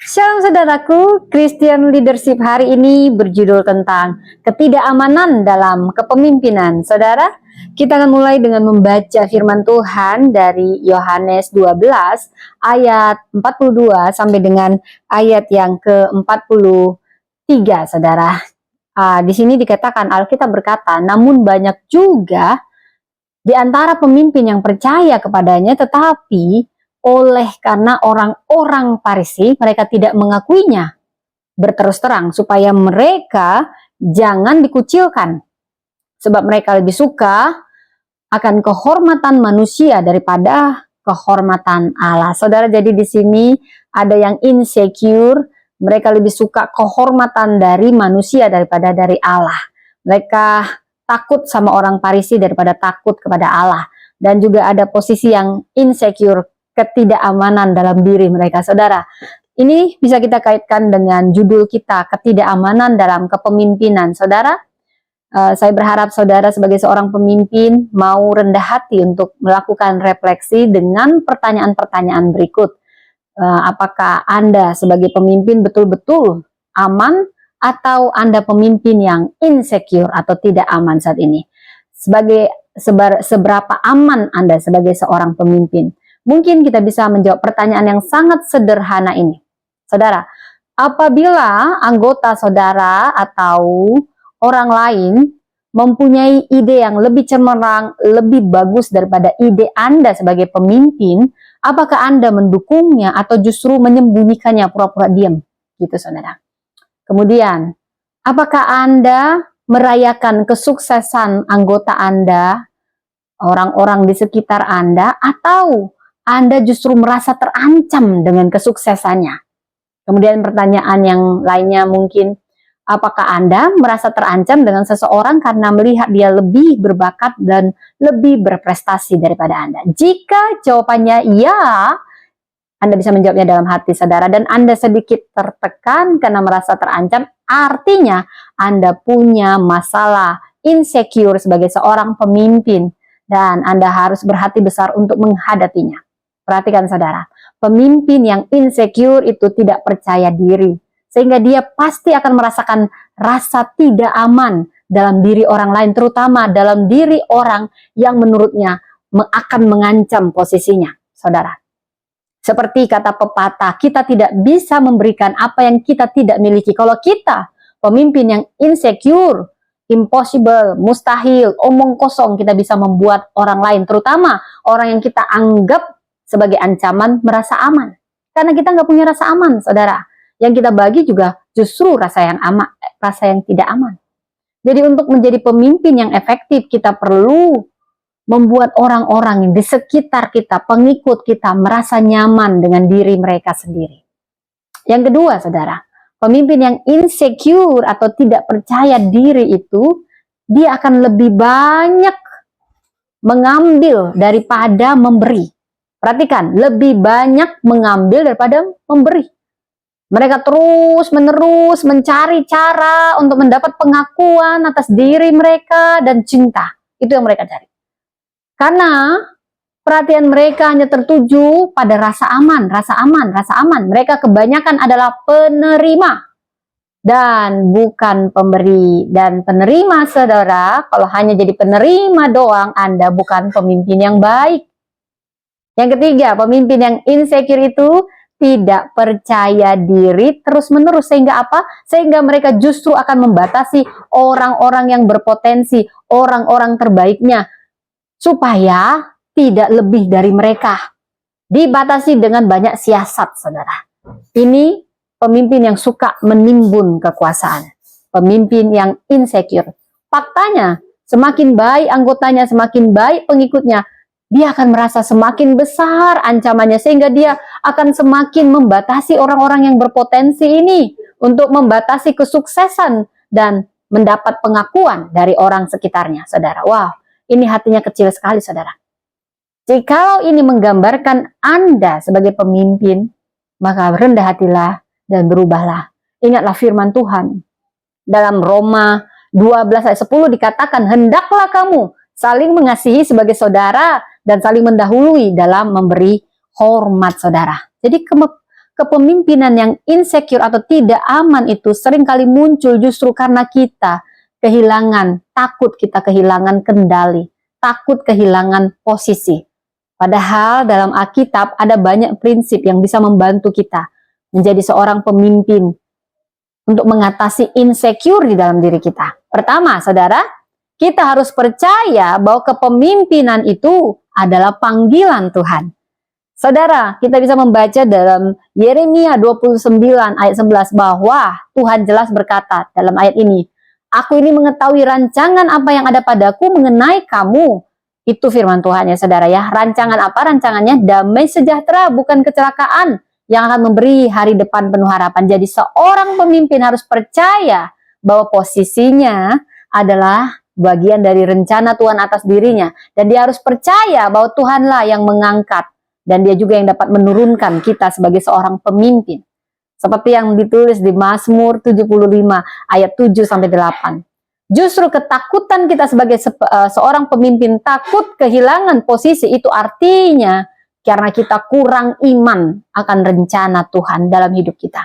Shalom saudaraku, Christian Leadership hari ini berjudul tentang ketidakamanan dalam kepemimpinan. Saudara, kita akan mulai dengan membaca firman Tuhan dari Yohanes 12 ayat 42 sampai dengan ayat yang ke-43, saudara. Di sini dikatakan, Alkitab berkata, namun banyak juga di antara pemimpin yang percaya kepadanya, tetapi karena orang-orang Farisi mereka tidak mengakuinya berterus terang, supaya mereka jangan dikucilkan, sebab mereka lebih suka akan kehormatan manusia daripada kehormatan Allah. Saudara, jadi di sini ada yang insecure, mereka lebih suka kehormatan dari manusia daripada dari Allah. Mereka takut sama orang Farisi daripada takut kepada Allah. Dan juga ada posisi yang insecure, ketidakamanan dalam diri mereka. Saudara, ini bisa kita kaitkan dengan judul kita, ketidakamanan dalam kepemimpinan. Saudara, saya berharap saudara sebagai seorang pemimpin mau rendah hati untuk melakukan refleksi dengan pertanyaan-pertanyaan berikut. Apakah Anda sebagai pemimpin betul-betul aman, atau Anda pemimpin yang insecure atau tidak aman saat ini? Seberapa aman Anda sebagai seorang pemimpin? Mungkin kita bisa menjawab pertanyaan yang sangat sederhana ini. Saudara, apabila anggota saudara atau orang lain mempunyai ide yang lebih cemerlang, lebih bagus daripada ide Anda sebagai pemimpin, apakah Anda mendukungnya atau justru menyembunyikannya, pura-pura diam? Gitu, saudara. Kemudian, apakah Anda merayakan kesuksesan anggota Anda, orang-orang di sekitar Anda, atau Anda justru merasa terancam dengan kesuksesannya? Kemudian pertanyaan yang lainnya mungkin, apakah Anda merasa terancam dengan seseorang karena melihat dia lebih berbakat dan lebih berprestasi daripada Anda? Jika jawabannya ya, Anda bisa menjawabnya dalam hati, saudara, dan Anda sedikit tertekan karena merasa terancam, artinya Anda punya masalah insecure sebagai seorang pemimpin, dan Anda harus berhati besar untuk menghadapinya. Perhatikan saudara, pemimpin yang insecure itu tidak percaya diri, sehingga dia pasti akan merasakan rasa tidak aman dalam diri orang lain, terutama dalam diri orang yang menurutnya akan mengancam posisinya, saudara. Seperti kata pepatah, kita tidak bisa memberikan apa yang kita tidak miliki. Kalau kita pemimpin yang insecure, impossible, mustahil, omong kosong, kita bisa membuat orang lain, terutama orang yang kita anggap sebagai ancaman, merasa aman. Karena kita nggak punya rasa aman, saudara. Yang kita bagi juga justru rasa yang aman, rasa yang tidak aman. Jadi untuk menjadi pemimpin yang efektif, kita perlu membuat orang-orang di sekitar kita, pengikut kita, merasa nyaman dengan diri mereka sendiri. Yang kedua, saudara, pemimpin yang insecure atau tidak percaya diri itu, dia akan lebih banyak mengambil daripada memberi. Perhatikan, lebih banyak mengambil daripada memberi. Mereka terus-menerus mencari cara untuk mendapat pengakuan atas diri mereka dan cinta. Itu yang mereka cari. Karena perhatian mereka hanya tertuju pada rasa aman, rasa aman, rasa aman. Mereka kebanyakan adalah penerima dan bukan pemberi. Dan penerima, saudara, kalau hanya jadi penerima doang, Anda bukan pemimpin yang baik. Yang ketiga, pemimpin yang insecure itu tidak percaya diri terus-menerus. Sehingga apa? Sehingga mereka justru akan membatasi orang-orang yang berpotensi, orang-orang terbaiknya, supaya tidak lebih dari mereka. Dibatasi dengan banyak siasat, saudara. Ini pemimpin yang suka menimbun kekuasaan. Pemimpin yang insecure. Faktanya, semakin baik anggotanya, semakin baik pengikutnya, dia akan merasa semakin besar ancamannya, sehingga dia akan semakin membatasi orang-orang yang berpotensi ini untuk membatasi kesuksesan dan mendapat pengakuan dari orang sekitarnya, saudara. Wow, ini hatinya kecil sekali, saudara. Jikalau ini menggambarkan Anda sebagai pemimpin, maka rendah hatilah dan berubahlah. Ingatlah firman Tuhan. Dalam Roma 12 ayat 10 dikatakan, hendaklah kamu saling mengasihi sebagai saudara dan saling mendahului dalam memberi hormat, saudara. Jadi kepemimpinan yang insecure atau tidak aman itu seringkali muncul justru karena kita takut kita kehilangan kendali, takut kehilangan posisi. Padahal dalam Alkitab ada banyak prinsip yang bisa membantu kita menjadi seorang pemimpin untuk mengatasi insecure di dalam diri kita. Pertama, saudara, kita harus percaya bahwa kepemimpinan itu adalah panggilan Tuhan. Saudara, kita bisa membaca dalam Yeremia 29 ayat 11 bahwa Tuhan jelas berkata dalam ayat ini, "Aku ini mengetahui rancangan apa yang ada padaku mengenai kamu." Itu firman Tuhan ya saudara ya. Rancangan apa? Rancangannya damai sejahtera, bukan kecelakaan, yang akan memberi hari depan penuh harapan. Jadi seorang pemimpin harus percaya bahwa posisinya adalah bagian dari rencana Tuhan atas dirinya. Dan dia harus percaya bahwa Tuhanlah yang mengangkat. Dan dia juga yang dapat menurunkan kita sebagai seorang pemimpin. Seperti yang ditulis di Mazmur 75 ayat 7-8. Justru ketakutan kita sebagai seorang pemimpin, takut kehilangan posisi, itu artinya karena kita kurang iman akan rencana Tuhan dalam hidup kita.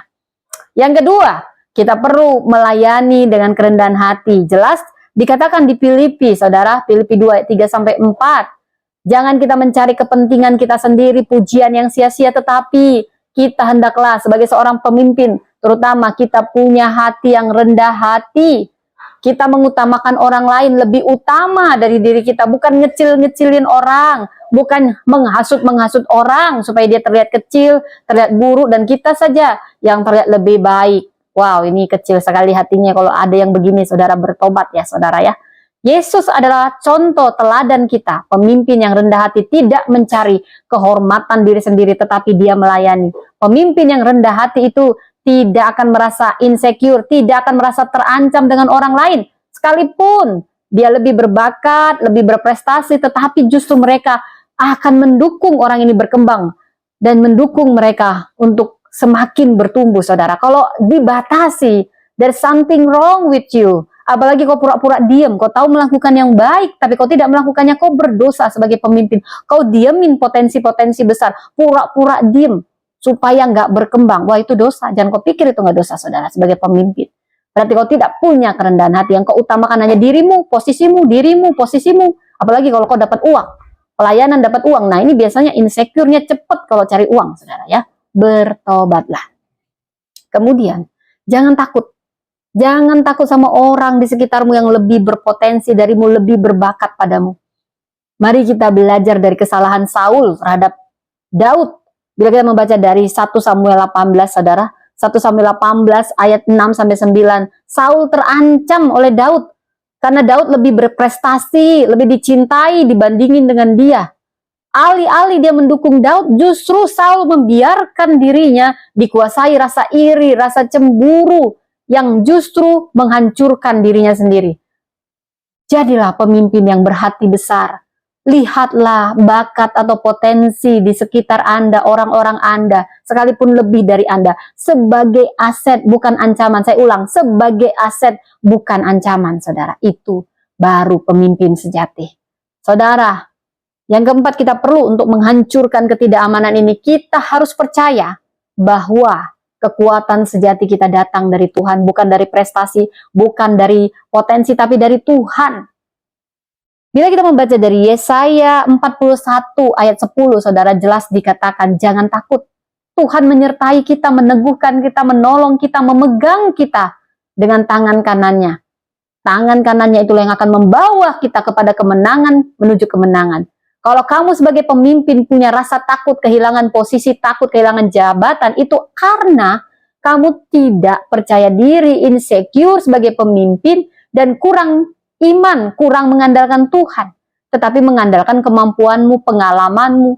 Yang kedua, kita perlu melayani dengan kerendahan hati. Jelas dikatakan di Filipi, saudara, Filipi 2 ayat 3-4. Jangan kita mencari kepentingan kita sendiri, pujian yang sia-sia, tetapi kita hendaklah sebagai seorang pemimpin, terutama kita punya hati yang rendah hati. Kita mengutamakan orang lain lebih utama dari diri kita, bukan ngecil-ngecilin orang, bukan menghasut orang supaya dia terlihat kecil, terlihat buruk, dan kita saja yang terlihat lebih baik. Wow, ini kecil sekali hatinya kalau ada yang begini, saudara, bertobat ya saudara ya. Yesus adalah contoh teladan kita, pemimpin yang rendah hati, tidak mencari kehormatan diri sendiri, tetapi dia melayani. Pemimpin yang rendah hati itu tidak akan merasa insecure, tidak akan merasa terancam dengan orang lain. Sekalipun dia lebih berbakat, lebih berprestasi, tetapi justru mereka akan mendukung orang ini berkembang dan mendukung mereka untuk semakin bertumbuh, saudara. Kalau dibatasi, there's something wrong with you. Apalagi kau pura-pura diam, kau tahu melakukan yang baik, tapi kau tidak melakukannya, kau berdosa sebagai pemimpin. Kau diamin potensi-potensi besar, pura-pura diam supaya nggak berkembang. Wah, itu dosa. Jangan kau pikir itu nggak dosa, saudara, sebagai pemimpin. Berarti kau tidak punya kerendahan hati, yang kau utamakan hanya dirimu, posisimu, Apalagi kalau kau dapat uang, pelayanan dapat uang. Nah, ini biasanya insecure-nya cepat kalau cari uang, saudara ya. Bertobatlah. Kemudian, jangan takut. Jangan takut sama orang di sekitarmu yang lebih berpotensi darimu, lebih berbakat padamu. Mari kita belajar dari kesalahan Saul terhadap Daud. Bila kita membaca dari 1 Samuel 18, saudara, 1 Samuel 18 ayat 6-9, Saul terancam oleh Daud karena Daud lebih berprestasi, lebih dicintai dibandingin dengan dia. Alih-alih dia mendukung Daud, justru Saul membiarkan dirinya dikuasai rasa iri, rasa cemburu, yang justru menghancurkan dirinya sendiri. Jadilah pemimpin yang berhati besar. Lihatlah bakat atau potensi di sekitar Anda, orang-orang Anda, sekalipun lebih dari Anda, sebagai aset, bukan ancaman. Saya ulang, sebagai aset, bukan ancaman, saudara. Itu baru pemimpin sejati. Saudara, yang keempat, kita perlu untuk menghancurkan ketidakamanan ini, kita harus percaya bahwa kekuatan sejati kita datang dari Tuhan, bukan dari prestasi, bukan dari potensi, tapi dari Tuhan. Bila kita membaca dari Yesaya 41 ayat 10, saudara, jelas dikatakan, jangan takut. Tuhan menyertai kita, meneguhkan kita, menolong kita, memegang kita dengan tangan kanannya. Tangan kanannya itulah yang akan membawa kita kepada kemenangan, menuju kemenangan. Kalau kamu sebagai pemimpin punya rasa takut kehilangan posisi, takut kehilangan jabatan, itu karena kamu tidak percaya diri, insecure sebagai pemimpin, dan kurang iman, kurang mengandalkan Tuhan, tetapi mengandalkan kemampuanmu, pengalamanmu.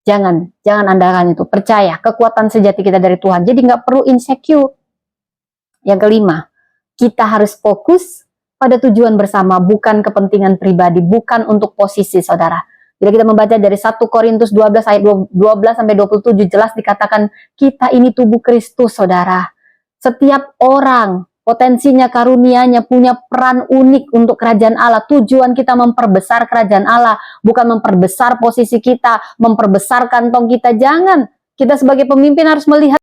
Jangan andalkan itu. Percaya, kekuatan sejati kita dari Tuhan. Jadi nggak perlu insecure. Yang kelima, kita harus fokus pada tujuan bersama, bukan kepentingan pribadi, bukan untuk posisi, saudara. Bila kita membaca dari 1 Korintus 12 ayat 12-27, jelas dikatakan kita ini tubuh Kristus, saudara. Setiap orang potensinya, karunianya punya peran unik untuk kerajaan Allah. Tujuan kita memperbesar kerajaan Allah, bukan memperbesar posisi kita, memperbesar kantong kita. Jangan. Kita sebagai pemimpin harus melihat